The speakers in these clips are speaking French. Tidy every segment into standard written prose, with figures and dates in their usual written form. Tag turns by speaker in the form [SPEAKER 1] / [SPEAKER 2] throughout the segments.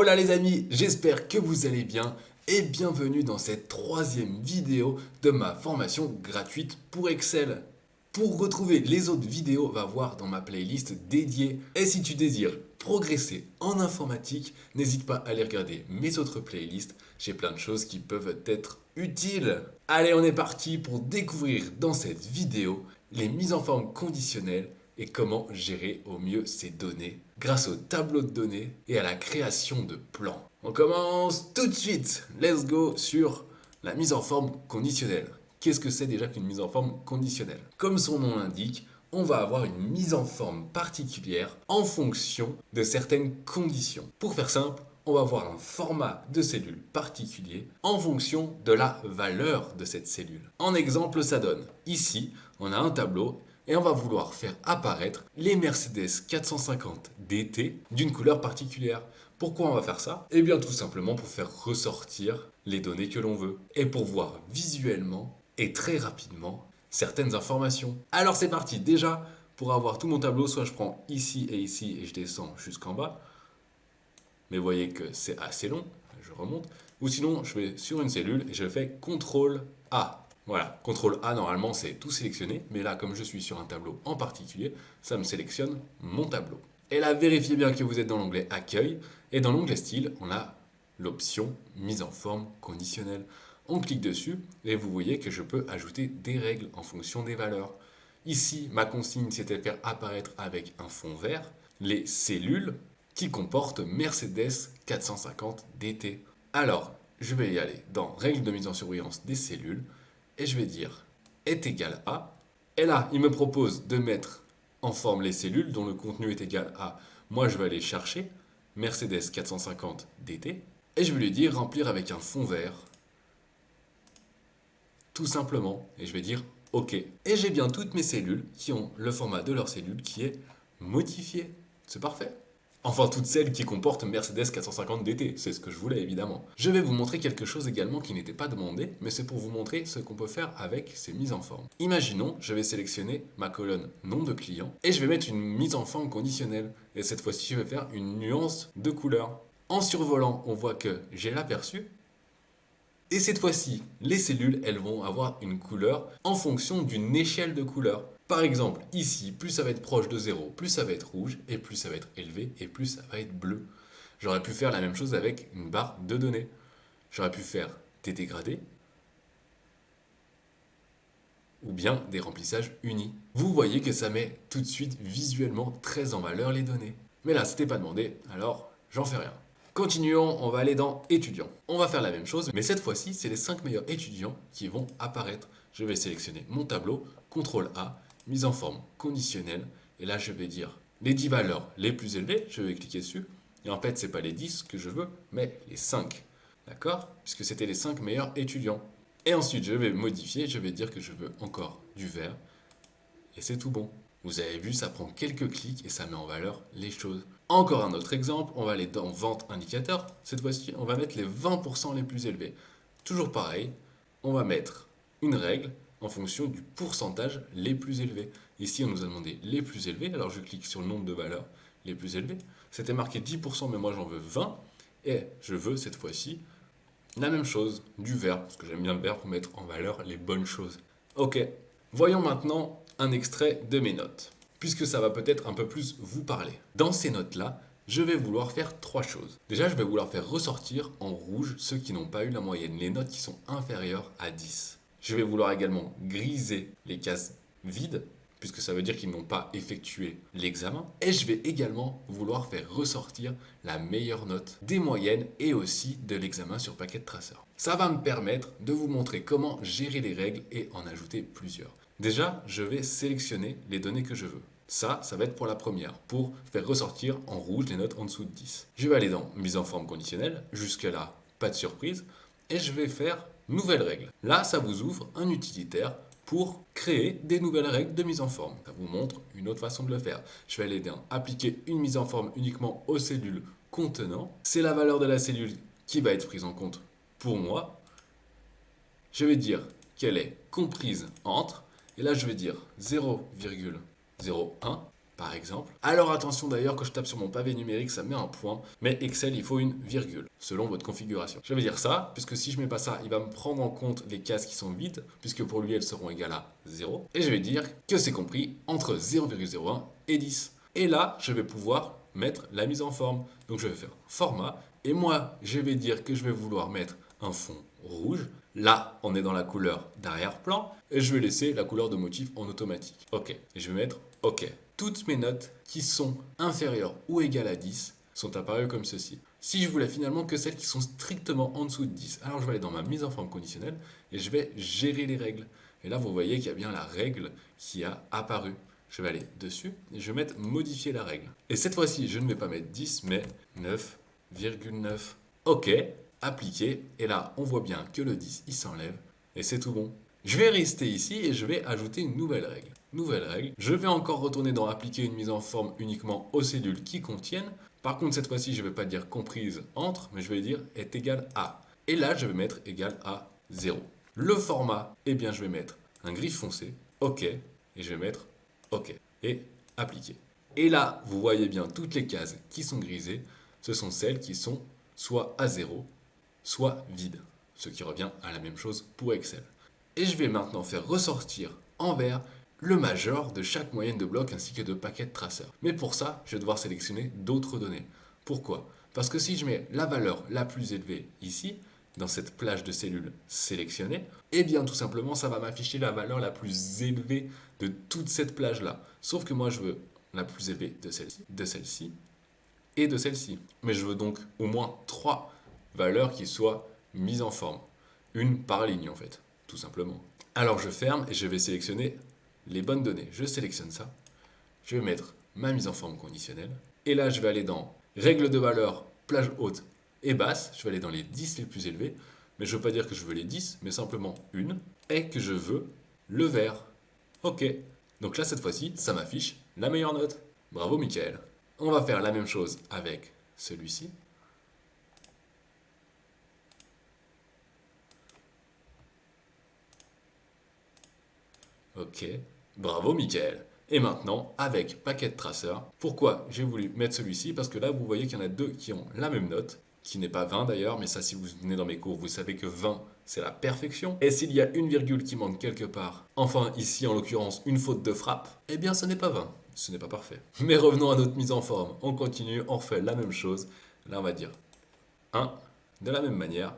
[SPEAKER 1] Hola les amis, j'espère que vous allez bien et bienvenue dans cette troisième vidéo de ma formation gratuite pour Excel. Pour retrouver les autres vidéos, va voir dans ma playlist dédiée. Et si tu désires progresser en informatique, n'hésite pas à aller regarder mes autres playlists. J'ai plein de choses qui peuvent être utiles. Allez, on est parti pour découvrir dans cette vidéo les mises en forme conditionnelles et comment gérer au mieux ces données grâce au tableau de données et à la création de plans. On commence tout de suite. Let's go sur la mise en forme conditionnelle. Qu'est-ce que c'est déjà qu'une mise en forme conditionnelle? Comme son nom l'indique, on va avoir une mise en forme particulière en fonction de certaines conditions. Pour faire simple, on va avoir un format de cellule particulier en fonction de la valeur de cette cellule. En exemple, ça donne ici, on a un tableau et on va vouloir faire apparaître les Mercedes 450 DT d'une couleur particulière. Pourquoi on va faire ça? Eh bien tout simplement pour faire ressortir les données que l'on veut et pour voir visuellement et très rapidement certaines informations. Alors c'est parti, déjà pour avoir tout mon tableau, soit je prends ici et je descends jusqu'en bas, mais vous voyez que c'est assez long, je remonte, ou sinon je vais sur une cellule et je fais CTRL A. Voilà, CTRL A, normalement, c'est tout sélectionné. Mais là, comme je suis sur un tableau en particulier, ça me sélectionne mon tableau. Et là, vérifiez bien que vous êtes dans l'onglet Accueil. Et dans l'onglet Style, on a l'option Mise en forme conditionnelle. On clique dessus et vous voyez que je peux ajouter des règles en fonction des valeurs. Ici, ma consigne, c'était de faire apparaître avec un fond vert les cellules qui comportent Mercedes 450 DT. Alors, je vais y aller dans Règles de mise en surveillance des cellules. Et je vais dire est égal à. Et là, il me propose de mettre en forme les cellules dont le contenu est égal à. Moi, je vais aller chercher Mercedes 450 DT. Et je vais lui dire remplir avec un fond vert. Tout simplement. Et je vais dire OK. Et j'ai bien toutes mes cellules qui ont le format de leur cellule qui est modifié. C'est parfait. Enfin, toutes celles qui comportent Mercedes 450 DT, c'est ce que je voulais évidemment. Je vais vous montrer quelque chose également qui n'était pas demandé, mais c'est pour vous montrer ce qu'on peut faire avec ces mises en forme. Imaginons, je vais sélectionner ma colonne nom de client et je vais mettre une mise en forme conditionnelle. Et cette fois-ci, je vais faire une nuance de couleur. En survolant, on voit que j'ai l'aperçu. Et cette fois-ci, les cellules, elles vont avoir une couleur en fonction d'une échelle de couleurs. Par exemple, ici, plus ça va être proche de 0, plus ça va être rouge, et plus ça va être élevé, et plus ça va être bleu. J'aurais pu faire la même chose avec une barre de données. J'aurais pu faire des dégradés, ou bien des remplissages unis. Vous voyez que ça met tout de suite visuellement très en valeur les données. Mais là, c'était pas demandé, alors j'en fais rien. Continuons, on va aller dans étudiants. On va faire la même chose, mais cette fois-ci, c'est les 5 meilleurs étudiants qui vont apparaître. Je vais sélectionner mon tableau, CTRL A, mise en forme conditionnelle, et là je vais dire les 10 valeurs les plus élevées, je vais cliquer dessus, et en fait c'est pas les 10 que je veux, mais les 5, d'accord? Puisque c'était les 5 meilleurs étudiants. Et ensuite je vais modifier, je vais dire que je veux encore du vert, et c'est tout bon. Vous avez vu, ça prend quelques clics et ça met en valeur les choses. Encore un autre exemple, on va aller dans Vente indicateur, cette fois-ci on va mettre les 20% les plus élevés. Toujours pareil, on va mettre une règle en fonction du pourcentage les plus élevés. Ici, on nous a demandé les plus élevés, alors je clique sur le nombre de valeurs les plus élevées. C'était marqué 10%, mais moi j'en veux 20. Et je veux cette fois-ci la même chose, du vert, parce que j'aime bien le vert pour mettre en valeur les bonnes choses. Ok, voyons maintenant un extrait de mes notes, puisque ça va peut-être un peu plus vous parler. Dans ces notes-là, je vais vouloir faire trois choses. Déjà, je vais vouloir faire ressortir en rouge ceux qui n'ont pas eu la moyenne, les notes qui sont inférieures à 10. Je vais vouloir également griser les cases vides, puisque ça veut dire qu'ils n'ont pas effectué l'examen. Et je vais également vouloir faire ressortir la meilleure note des moyennes et aussi de l'examen sur Packet Tracer. Ça va me permettre de vous montrer comment gérer les règles et en ajouter plusieurs. Déjà, je vais sélectionner les données que je veux. Ça va être pour la première, pour faire ressortir en rouge les notes en dessous de 10. Je vais aller dans mise en forme conditionnelle, jusque-là, pas de surprise, et je vais faire nouvelles règles. Là, ça vous ouvre un utilitaire pour créer des nouvelles règles de mise en forme. Ça vous montre une autre façon de le faire. Je vais aller dans appliquer une mise en forme uniquement aux cellules contenant. C'est la valeur de la cellule qui va être prise en compte pour moi. Je vais dire qu'elle est comprise entre, et là je vais dire 0,01. par exemple. Alors attention d'ailleurs, quand je tape sur mon pavé numérique, ça met un point, mais Excel, il faut une virgule, selon votre configuration. Je vais dire ça, puisque si je mets pas ça, il va me prendre en compte les cases qui sont vides, puisque pour lui, elles seront égales à 0. Et je vais dire que c'est compris entre 0,01 et 10. Et là, je vais pouvoir mettre la mise en forme. Donc je vais faire format, et moi, je vais dire que je vais vouloir mettre un fond rouge. Là, on est dans la couleur d'arrière-plan, et je vais laisser la couleur de motif en automatique. OK, et je vais mettre OK. Toutes mes notes qui sont inférieures ou égales à 10 sont apparues comme ceci. Si je voulais finalement que celles qui sont strictement en dessous de 10, alors je vais aller dans ma mise en forme conditionnelle et je vais gérer les règles. Et là, vous voyez qu'il y a bien la règle qui a apparu. Je vais aller dessus et je vais mettre modifier la règle. Et cette fois-ci, je ne vais pas mettre 10, mais 9,9. OK, appliquer. Et là, on voit bien que le 10, il s'enlève et c'est tout bon. Je vais rester ici et je vais ajouter une nouvelle règle. Nouvelle règle. Je vais encore retourner dans appliquer une mise en forme uniquement aux cellules qui contiennent. Par contre, cette fois-ci, je ne vais pas dire comprise entre, mais je vais dire est égal à. Et là, je vais mettre égal à 0. Le format, eh bien, je vais mettre un gris foncé, OK, et je vais mettre OK, et appliquer. Et là, vous voyez bien toutes les cases qui sont grisées, ce sont celles qui sont soit à 0, soit vides, ce qui revient à la même chose pour Excel. Et je vais maintenant faire ressortir en vert le major de chaque moyenne de bloc ainsi que de paquets de traceurs. Mais pour ça, je vais devoir sélectionner d'autres données. Pourquoi? Parce que si je mets la valeur la plus élevée ici, dans cette plage de cellules sélectionnée, eh bien tout simplement ça va m'afficher la valeur la plus élevée de toute cette plage-là. Sauf que moi je veux la plus élevée de celle-ci et de celle-ci. Mais je veux donc au moins 3 valeurs qui soient mises en forme. Une par ligne en fait, tout simplement. Alors je ferme et je vais sélectionner les bonnes données. Je sélectionne ça. Je vais mettre ma mise en forme conditionnelle. Et là, je vais aller dans règles de valeur, plage haute et basse. Je vais aller dans les 10 les plus élevés. Mais je ne veux pas dire que je veux les 10, mais simplement une. Et que je veux le vert. OK. Donc là, cette fois-ci, ça m'affiche la meilleure note. Bravo, Michael. On va faire la même chose avec celui-ci. OK. Bravo, Michael. Et maintenant, avec paquet de traceurs. Pourquoi j'ai voulu mettre celui-ci? Parce que là, vous voyez qu'il y en a deux qui ont la même note, qui n'est pas 20 d'ailleurs, mais ça, si vous venez dans mes cours, vous savez que 20, c'est la perfection. Et s'il y a une virgule qui manque quelque part, enfin ici en l'occurrence une faute de frappe, eh bien ce n'est pas 20, ce n'est pas parfait. Mais revenons à notre mise en forme. On continue, on refait la même chose. Là, on va dire 1, de la même manière.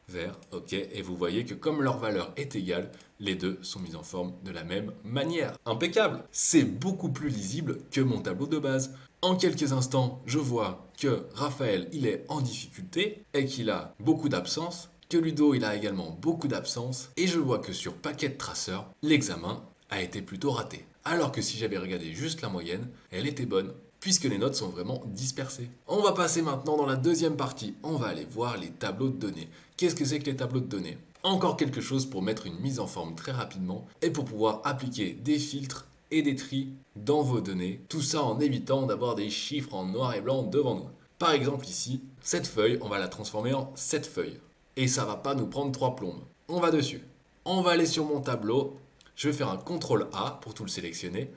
[SPEAKER 1] Vert, OK, et vous voyez que comme leur valeur est égale, les deux sont mis en forme de la même manière. Impeccable! C'est beaucoup plus lisible que mon tableau de base. En quelques instants, je vois que Raphaël, il est en difficulté et qu'il a beaucoup d'absences, que Ludo, il a également beaucoup d'absences, et je vois que sur paquet de traceurs, l'examen a été plutôt raté. Alors que si j'avais regardé juste la moyenne, elle était bonne, puisque les notes sont vraiment dispersées. On va passer maintenant dans la deuxième partie. On va aller voir les tableaux de données. Qu'est-ce que c'est que les tableaux de données? Encore quelque chose pour mettre une mise en forme très rapidement et pour pouvoir appliquer des filtres et des tris dans vos données. Tout ça en évitant d'avoir des chiffres en noir et blanc devant nous. Par exemple ici, cette feuille, on va la transformer en cette feuille. Et ça va pas nous prendre 3 plombes. On va dessus. On va aller sur mon tableau. Je vais faire un CTRL A pour tout le sélectionner.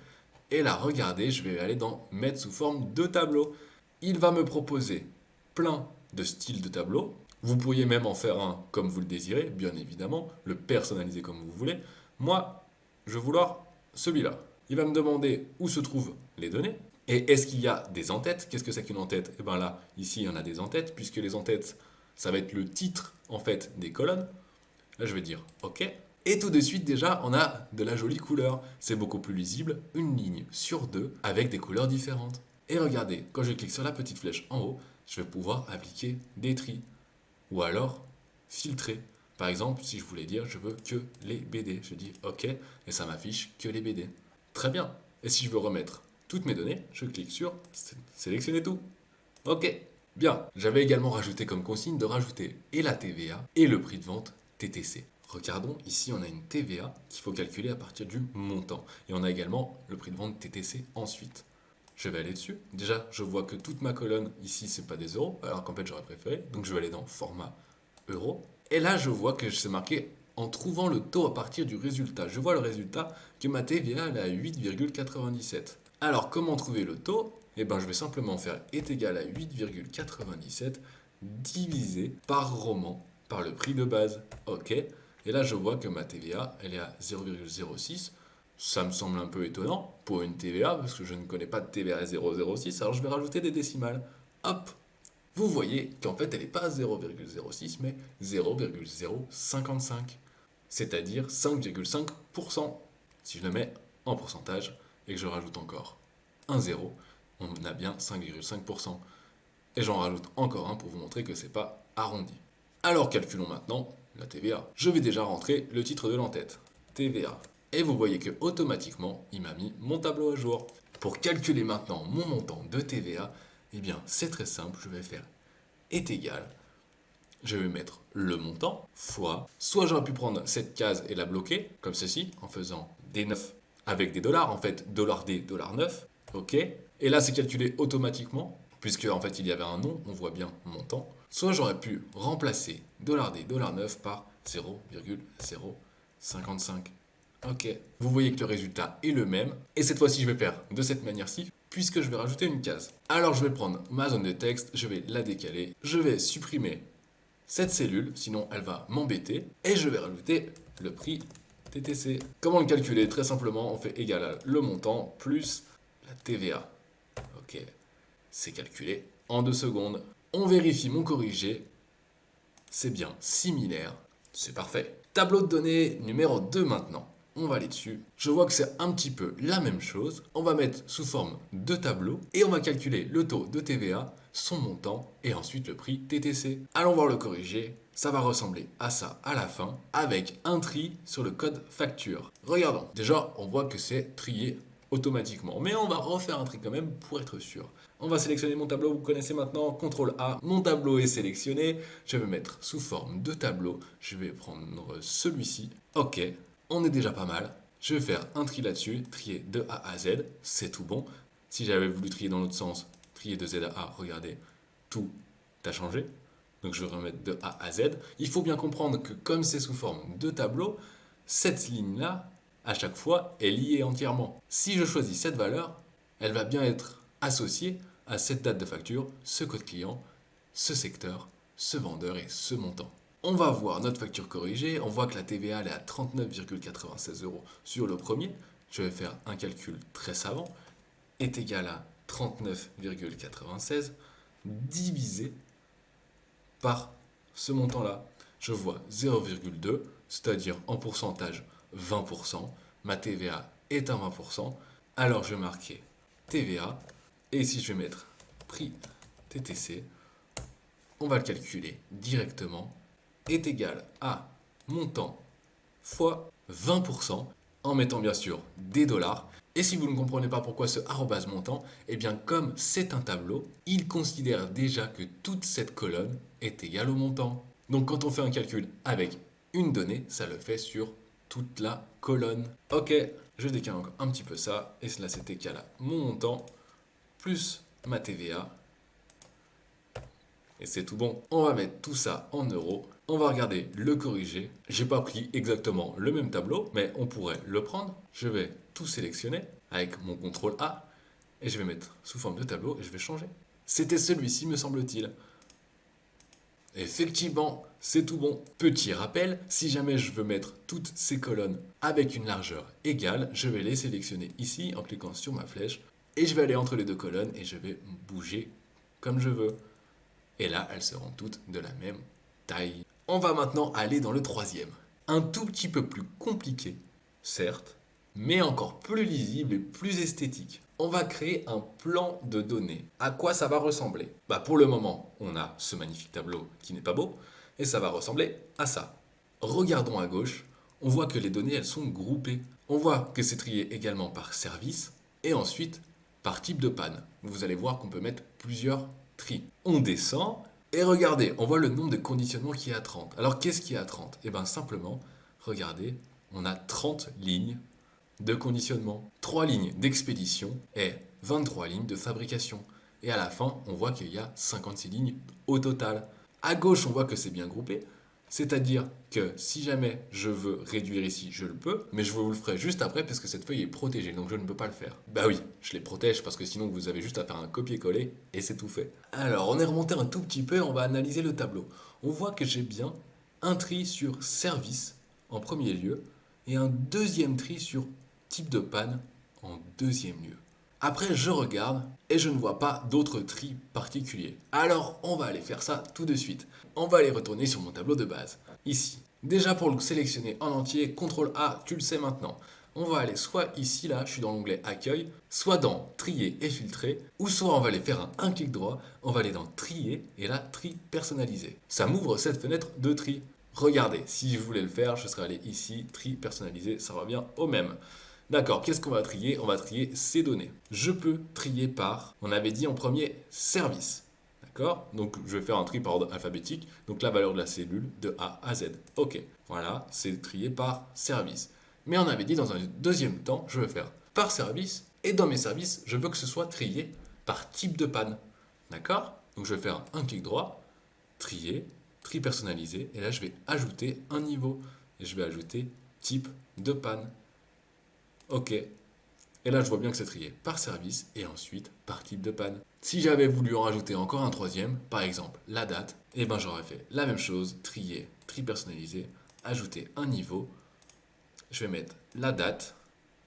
[SPEAKER 1] Et là, regardez, je vais aller dans mettre sous forme de tableau. Il va me proposer plein de styles de tableau. Vous pourriez même en faire un comme vous le désirez, bien évidemment, le personnaliser comme vous voulez. Moi, je vais vouloir celui-là. Il va me demander où se trouvent les données. Et est-ce qu'il y a des en-têtes? Qu'est-ce que c'est qu'une en-tête? Et bien là, ici, il y en a des en-têtes, puisque les en-têtes, ça va être le titre, en fait, des colonnes. Là, je vais dire OK. Et tout de suite, déjà, on a de la jolie couleur. C'est beaucoup plus lisible, une ligne sur deux, avec des couleurs différentes. Et regardez, quand je clique sur la petite flèche en haut, je vais pouvoir appliquer des tris. Ou alors, filtrer. Par exemple, si je voulais dire, je veux que les BD. Je dis OK, et ça m'affiche que les BD. Très bien. Et si je veux remettre toutes mes données, je clique sur sélectionner tout. OK. Bien. J'avais également rajouté comme consigne de rajouter et la TVA et le prix de vente TTC. Regardons, ici on a une TVA qu'il faut calculer à partir du montant. Et on a également le prix de vente TTC ensuite. Je vais aller dessus. Déjà, je vois que toute ma colonne ici, c'est pas des euros, alors qu'en fait j'aurais préféré. Donc je vais aller dans format euros. Et là, je vois que c'est marqué en trouvant le taux à partir du résultat. Je vois le résultat que ma TVA elle est à 8,97. Alors, comment trouver le taux? Eh ben, je vais simplement faire est égal à 8,97 divisé par roman par le prix de base. Ok. Et là, je vois que ma TVA, elle est à 0,06. Ça me semble un peu étonnant pour une TVA, parce que je ne connais pas de TVA à 0,06, alors je vais rajouter des décimales. Hop! Vous voyez qu'en fait, elle n'est pas à 0,06, mais 0,055. C'est-à-dire 5,5%. Si je le mets en pourcentage et que je rajoute encore un zéro, on a bien 5,5%. Et j'en rajoute encore un pour vous montrer que c'est pas arrondi. Alors calculons maintenant la TVA. Je vais déjà rentrer le titre de l'entête, TVA. Et vous voyez que automatiquement, il m'a mis mon tableau à jour. Pour calculer maintenant mon montant de TVA, eh bien c'est très simple, je vais faire est égal. Je vais mettre le montant fois, soit j'aurais pu prendre cette case et la bloquer, comme ceci, en faisant des 9 avec des dollars, en fait, $D, $9, ok. Et là, c'est calculé automatiquement, puisque en fait, il y avait un nom, on voit bien montant. Soit j'aurais pu remplacer $D, $9 par 0,055. Ok. Vous voyez que le résultat est le même, et cette fois-ci, je vais faire de cette manière-ci, puisque je vais rajouter une case. Alors, je vais prendre ma zone de texte, je vais la décaler, je vais supprimer cette cellule, sinon elle va m'embêter, et je vais rajouter le prix TTC. Comment le calculer? Très simplement, on fait égal à le montant plus la TVA. Ok, c'est calculé en 2 secondes. On vérifie mon corrigé, c'est bien similaire, c'est parfait. Tableau de données numéro 2 maintenant. On va aller dessus. Je vois que c'est un petit peu la même chose. On va mettre sous forme de tableau et on va calculer le taux de TVA, son montant et ensuite le prix TTC. Allons voir le corrigé. Ça va ressembler à ça à la fin avec un tri sur le code facture. Regardons. Déjà, on voit que c'est trié automatiquement. Mais on va refaire un tri quand même pour être sûr. On va sélectionner mon tableau, vous connaissez maintenant, CTRL A, mon tableau est sélectionné. Je vais mettre sous forme de tableau. Je vais prendre celui-ci. Ok, on est déjà pas mal. Je vais faire un tri là-dessus, trier de A à Z, c'est tout bon. Si j'avais voulu trier dans l'autre sens, trier de Z à A, regardez, tout a changé. Donc je vais remettre de A à Z. Il faut bien comprendre que comme c'est sous forme de tableau, cette ligne-là, à chaque fois, est liée entièrement. Si je choisis cette valeur, elle va bien être associée à cette date de facture, ce code client, ce secteur, ce vendeur et ce montant. On va voir notre facture corrigée, on voit que la TVA elle est à 39,96 euros sur le premier. Je vais faire un calcul très savant, est égal à 39,96 divisé par ce montant-là. Je vois 0,2, c'est-à-dire en pourcentage 20%. Ma TVA est à 20%. Alors je vais marquer TVA. Et si je vais mettre prix TTC, on va le calculer directement, est égal à montant fois 20% en mettant bien sûr des dollars. Et si vous ne comprenez pas pourquoi ce arrobase montant, eh bien comme c'est un tableau, il considère déjà que toute cette colonne est égale au montant. Donc quand on fait un calcul avec une donnée, ça le fait sur toute la colonne. Ok, je décale encore un petit peu ça, et cela c'est égal à mon montant plus ma TVA. Et c'est tout bon. On va mettre tout ça en euros. On va regarder le corriger. J'ai pas pris exactement le même tableau, mais on pourrait le prendre. Je vais tout sélectionner avec mon CTRL A et je vais mettre sous forme de tableau et je vais changer. C'était celui-ci, me semble-t-il. Effectivement, c'est tout bon. Petit rappel, si jamais je veux mettre toutes ces colonnes avec une largeur égale, je vais les sélectionner ici en cliquant sur ma flèche et je vais aller entre les deux colonnes et je vais bouger comme je veux. Et là, elles seront toutes de la même taille. On va maintenant aller dans le troisième. Un tout petit peu plus compliqué, certes, mais encore plus lisible et plus esthétique. On va créer un plan de données. À quoi ça va ressembler? Pour le moment, on a ce magnifique tableau qui n'est pas beau, et ça va ressembler à ça. Regardons à gauche, on voit que les données, elles sont groupées. On voit que c'est trié également par service, et ensuite par type de panne. Vous allez voir qu'on peut mettre plusieurs tri. On descend et regardez, on voit le nombre de conditionnements qui est à 30. Alors qu'est-ce qui est à 30? Eh bien simplement, regardez, on a 30 lignes de conditionnement, 3 lignes d'expédition et 23 lignes de fabrication. Et à la fin, on voit qu'il y a 56 lignes au total. À gauche, on voit que c'est bien groupé. C'est-à-dire que si jamais je veux réduire ici, je le peux, mais je vous le ferai juste après parce que cette feuille est protégée, donc je ne peux pas le faire. Bah oui, je les protège parce que sinon vous avez juste à faire un copier-coller et c'est tout fait. Alors, on est remonté un tout petit peu, on va analyser le tableau. On voit que j'ai bien un tri sur service en premier lieu et un deuxième tri sur type de panne en deuxième lieu. Après, je regarde et je ne vois pas d'autres tri particuliers. Alors, on va aller faire ça tout de suite. On va aller retourner sur mon tableau de base. Ici. Déjà pour le sélectionner en entier, CTRL A, tu le sais maintenant. On va aller soit ici, là, je suis dans l'onglet Accueil, soit dans Trier et Filtrer, ou soit on va aller faire un clic droit, on va aller dans Trier, et là, Tri personnalisé. Ça m'ouvre cette fenêtre de tri. Regardez, si je voulais le faire, je serais allé ici, Tri personnalisé, ça revient au même. D'accord, qu'est-ce qu'on va trier? On va trier ces données. Je peux trier par, on avait dit en premier, service. D'accord? Donc je vais faire un tri par ordre alphabétique. Donc la valeur de la cellule de A à Z. Ok, voilà, c'est trié par service. Mais on avait dit dans un deuxième temps, je vais faire par service. Et dans mes services, je veux que ce soit trié par type de panne. D'accord? Donc je vais faire un clic droit, trier, tri personnalisé. Et là, je vais ajouter un niveau. Et je vais ajouter type de panne. Ok. Et là, je vois bien que c'est trié par service et ensuite par type de panne. Si j'avais voulu en rajouter encore un troisième, par exemple la date, eh ben j'aurais fait la même chose, trier, tri personnalisé, ajouter un niveau. Je vais mettre la date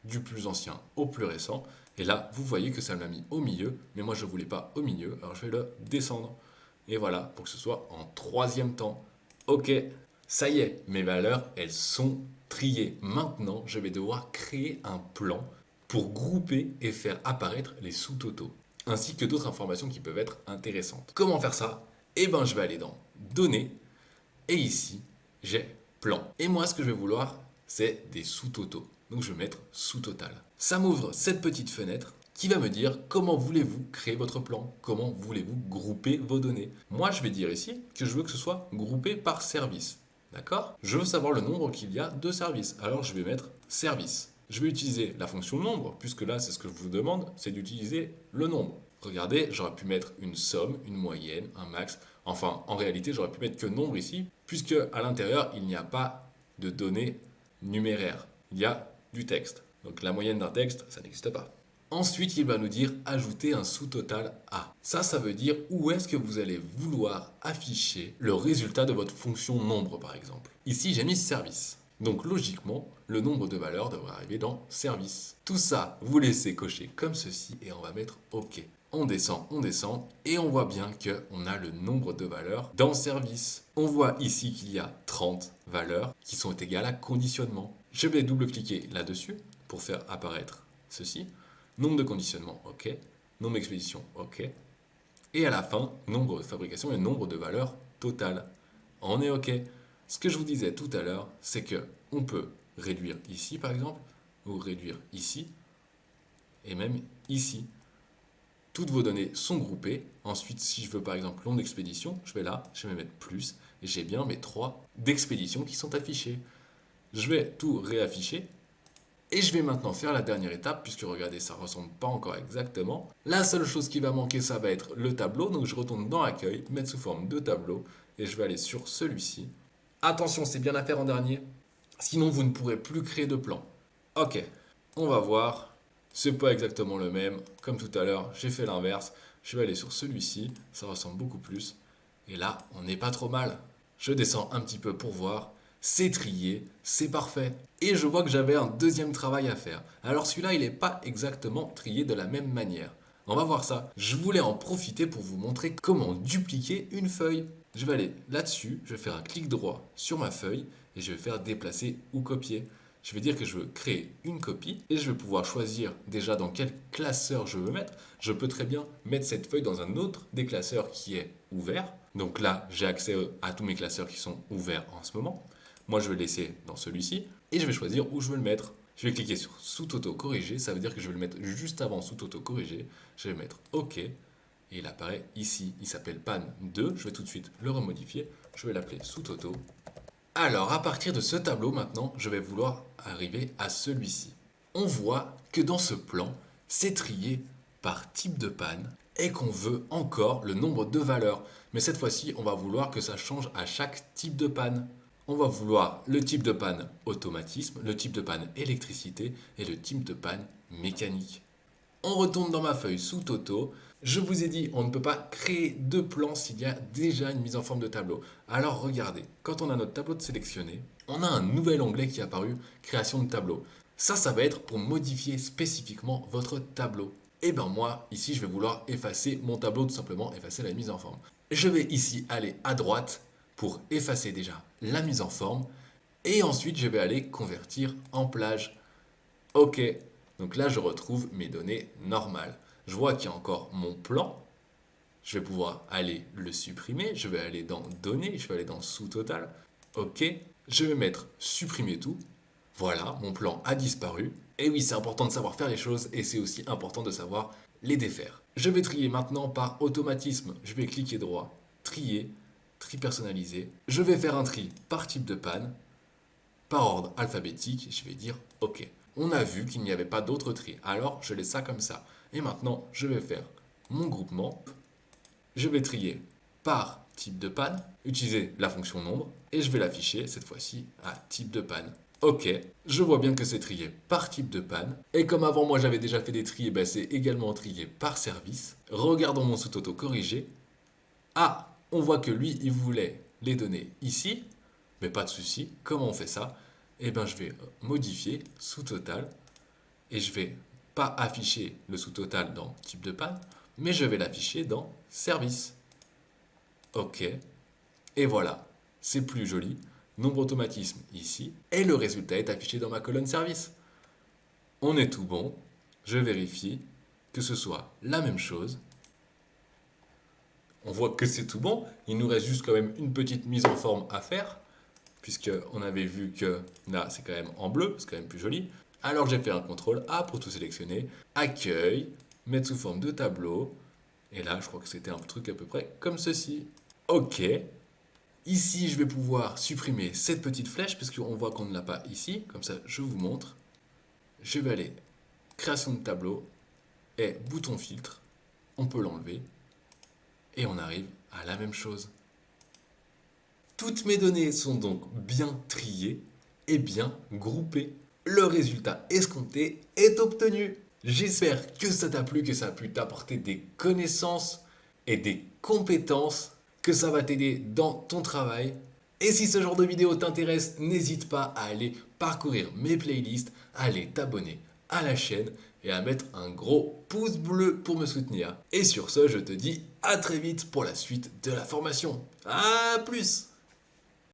[SPEAKER 1] du plus ancien au plus récent. Et là, vous voyez que ça me l'a mis au milieu, mais moi je ne voulais pas au milieu, alors je vais le descendre. Et voilà, pour que ce soit en troisième temps. Ok, ça y est, mes valeurs, elles sont triées. Maintenant, je vais devoir créer un plan pour grouper et faire apparaître les sous-totaux, ainsi que d'autres informations qui peuvent être intéressantes. Comment faire ça? Eh bien, je vais aller dans Données, et ici, j'ai Plan. Et moi, ce que je vais vouloir, c'est des sous-totaux. Donc, je vais mettre sous-total. Ça m'ouvre cette petite fenêtre qui va me dire comment voulez-vous créer votre plan, comment voulez-vous grouper vos données. Moi, je vais dire ici que je veux que ce soit groupé par service. D'accord? Je veux savoir le nombre qu'il y a de services. Alors, je vais mettre service. Je vais utiliser la fonction nombre, puisque là, c'est ce que je vous demande, c'est d'utiliser le nombre. Regardez, j'aurais pu mettre une somme, une moyenne, un max. Enfin, en réalité, j'aurais pu mettre que nombre ici, puisque à l'intérieur, il n'y a pas de données numéraires. Il y a du texte. Donc la moyenne d'un texte, ça n'existe pas. Ensuite, il va nous dire ajouter un sous-total A. Ça veut dire où est-ce que vous allez vouloir afficher le résultat de votre fonction nombre, par exemple. Ici, j'ai mis service. Donc logiquement, le nombre de valeurs devrait arriver dans service. Tout ça, vous laissez cocher comme ceci et on va mettre OK. On descend et on voit bien qu'on a le nombre de valeurs dans service. On voit ici qu'il y a 30 valeurs qui sont égales à conditionnement. Je vais double-cliquer là-dessus pour faire apparaître ceci. Nombre de conditionnement, OK. Nombre d'expédition, OK. Et à la fin, nombre de fabrication et nombre de valeurs totales. On est OK. Ce que je vous disais tout à l'heure, c'est que on peut réduire ici par exemple, ou réduire ici, et même ici. Toutes vos données sont groupées. Ensuite, si je veux par exemple long d'expédition, je vais là, je vais mettre plus, et j'ai bien mes 3 d'expédition qui sont affichés. Je vais tout réafficher. Et je vais maintenant faire la dernière étape, puisque regardez, ça ne ressemble pas encore exactement. La seule chose qui va manquer, ça va être le tableau. Donc je retourne dans Accueil, mettre sous forme de tableau, et je vais aller sur celui-ci. Attention, c'est bien à faire en dernier, sinon vous ne pourrez plus créer de plan. Ok, on va voir. C'est pas exactement le même. Comme tout à l'heure, j'ai fait l'inverse. Je vais aller sur celui-ci, ça ressemble beaucoup plus. Et là, on n'est pas trop mal. Je descends un petit peu pour voir. C'est trié, c'est parfait. Et je vois que j'avais un deuxième travail à faire. Alors celui-là, il n'est pas exactement trié de la même manière. On va voir ça. Je voulais en profiter pour vous montrer comment dupliquer une feuille. Je vais aller là-dessus, je vais faire un clic droit sur ma feuille et je vais faire déplacer ou copier. Je vais dire que je veux créer une copie et je vais pouvoir choisir déjà dans quel classeur je veux mettre. Je peux très bien mettre cette feuille dans un autre des classeurs qui est ouvert. Donc là, j'ai accès à tous mes classeurs qui sont ouverts en ce moment. Moi, je vais le laisser dans celui-ci et je vais choisir où je veux le mettre. Je vais cliquer sur sous-toto corriger, ça veut dire que je vais le mettre juste avant sous-toto corriger. Je vais mettre OK et il apparaît ici. Il s'appelle pan 2, je vais tout de suite le remodifier. Je vais l'appeler sous-toto. Alors, à partir de ce tableau, maintenant, je vais vouloir arriver à celui-ci. On voit que dans ce plan, c'est trié par type de panne et qu'on veut encore le nombre de valeurs. Mais cette fois-ci, on va vouloir que ça change à chaque type de panne. On va vouloir le type de panne automatisme, le type de panne électricité et le type de panne mécanique. On retourne dans ma feuille sous Toto. Je vous ai dit, on ne peut pas créer de plan s'il y a déjà une mise en forme de tableau. Alors regardez, quand on a notre tableau de sélectionné, on a un nouvel onglet qui est apparu, création de tableau. Ça va être pour modifier spécifiquement votre tableau. Et bien moi, ici, je vais vouloir effacer mon tableau, tout simplement effacer la mise en forme. Je vais ici aller à droite pour effacer déjà la mise en forme. Et ensuite, je vais aller convertir en plage. Ok, donc là, je retrouve mes données normales. Je vois qu'il y a encore mon plan. Je vais pouvoir aller le supprimer. Je vais aller dans données, je vais aller dans sous-total. Ok, je vais mettre supprimer tout. Voilà, mon plan a disparu. Et oui, c'est important de savoir faire les choses et c'est aussi important de savoir les défaire. Je vais trier maintenant par automatisme. Je vais cliquer droit, trier, tri personnalisé. Je vais faire un tri par type de panne, par ordre alphabétique. Je vais dire OK. On a vu qu'il n'y avait pas d'autre tri, alors je laisse ça comme ça. Et maintenant, je vais faire mon groupement. Je vais trier par type de panne, utiliser la fonction nombre, et je vais l'afficher cette fois-ci à type de panne. Ok, je vois bien que c'est trié par type de panne. Et comme avant moi j'avais déjà fait des tris, ben c'est également trié par service. Regardons mon sous-toto corrigé. Ah, on voit que lui il voulait les données ici. Mais pas de souci, comment on fait ça? Eh bien je vais modifier sous-total. Et je vais pas afficher le sous-total dans type de panne, mais je vais l'afficher dans service. Ok, et voilà, c'est plus joli. Nombre automatisme ici, et le résultat est affiché dans ma colonne service. On est tout bon, je vérifie que ce soit la même chose. On voit que c'est tout bon, il nous reste juste quand même une petite mise en forme à faire, puisqu'on avait vu que là c'est quand même en bleu, c'est quand même plus joli. Alors j'ai fait un CTRL A pour tout sélectionner, accueil, mettre sous forme de tableau, et là je crois que c'était un truc à peu près comme ceci. Ok. Ici, je vais pouvoir supprimer cette petite flèche, puisqu'on voit qu'on ne l'a pas ici. Comme ça, je vous montre. Je vais aller création de tableau et bouton filtre. On peut l'enlever. Et on arrive à la même chose. Toutes mes données sont donc bien triées et bien groupées. Le résultat escompté est obtenu. J'espère que ça t'a plu, que ça a pu t'apporter des connaissances et des compétences, que ça va t'aider dans ton travail. Et si ce genre de vidéo t'intéresse, n'hésite pas à aller parcourir mes playlists, à aller t'abonner à la chaîne et à mettre un gros pouce bleu pour me soutenir. Et sur ce, je te dis à très vite pour la suite de la formation. À plus!